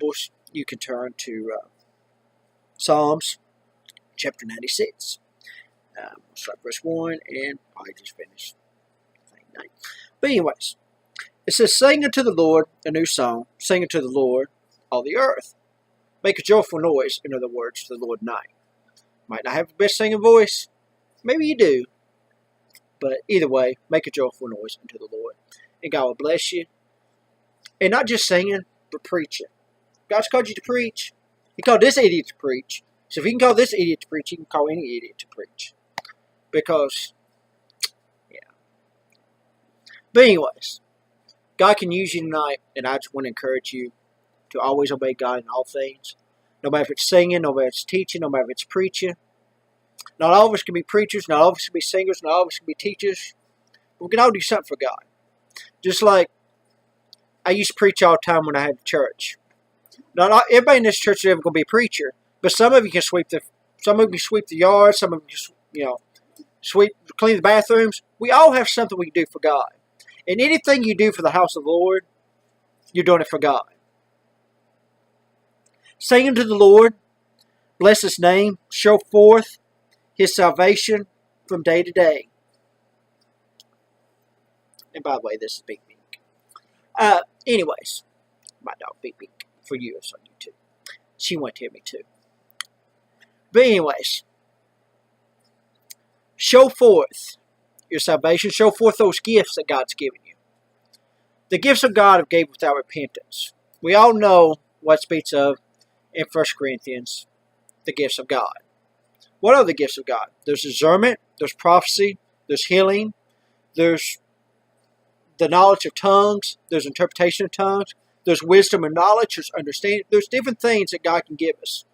Bibles, you can turn to Psalms chapter 96. Start verse 1, and I just finished. But anyways, it says, "Sing unto the Lord a new song. Sing unto the Lord all the earth. Make a joyful noise, in other words, to the Lord tonight." Might not have the best singing voice. Maybe you do. But either way, make a joyful noise unto the Lord. And God will bless you. And not just singing, but preaching. God's called you to preach. He called this idiot to preach. So if he can call this idiot to preach, he can call any idiot to preach. Because, yeah. But anyways, God can use you tonight, and I just want to encourage you to always obey God in all things. No matter if it's singing, no matter if it's teaching, no matter if it's preaching. Not all of us can be preachers, not all of us can be singers, not all of us can be teachers. But we can all do something for God. Just like I used to preach all the time when I had church. Not everybody in this church is ever going to be a preacher, but some of you can sweep the yard, some of you can clean the bathrooms. We all have something we can do for God. And anything you do for the house of the Lord, you're doing it for God. Sing unto the Lord, bless His name, show forth His salvation from day to day. And by the way, this is Big Bink. Anyways, my dog Big Bink, for you, it's on YouTube. She went to hear me too. But anyways, show forth your salvation. Show forth those gifts that God's given you. The gifts of God are gave without repentance. We all know what speaks of in 1 Corinthians, the gifts of God. What are the gifts of God? There's discernment, there's prophecy, there's healing, there's the knowledge of tongues, there's interpretation of tongues, there's wisdom and knowledge, there's understanding. There's different things that God can give us.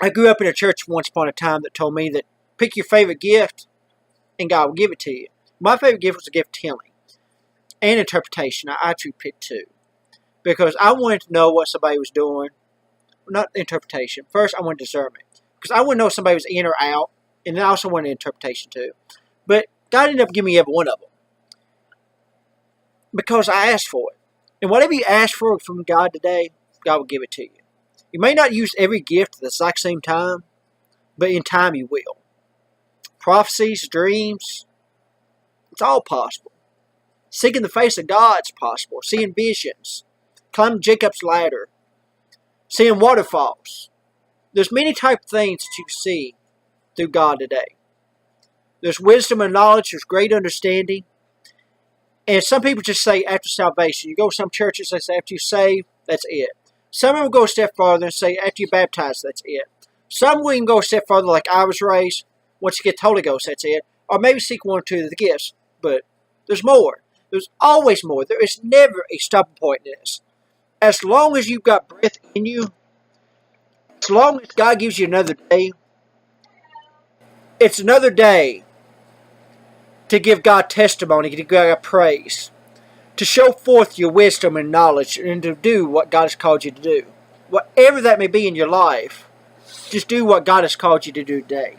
I grew up in a church once upon a time that told me that pick your favorite gift and God will give it to you. My favorite gift was the gift of healing and interpretation. I actually picked two because I wanted to know what somebody was doing. Not interpretation. First, I wanted discernment because I wanted to know if somebody was in or out, and then I also wanted interpretation too. But God ended up giving me every one of them because I asked for it. And whatever you ask for from God today, God will give it to you. You may not use every gift at the exact same time, but in time you will. Prophecies, dreams, it's all possible. Seeking the face of God is possible. Seeing visions, climbing Jacob's ladder, seeing waterfalls. There's many type of things that you can see through God today. There's wisdom and knowledge. There's great understanding. And some people just say after salvation. You go to some churches, they say after you save, that's it. Some of them go a step farther and say after you baptize, that's it. Some will even go a step farther like I was raised. Once you get the Holy Ghost, that's it. Or maybe seek one or two of the gifts. But there's more. There's always more. There is never a stopping point in this. As long as you've got breath in you, as long as God gives you another day, it's another day to give God testimony, to give God praise, to show forth your wisdom and knowledge, and to do what God has called you to do. Whatever that may be in your life, just do what God has called you to do today.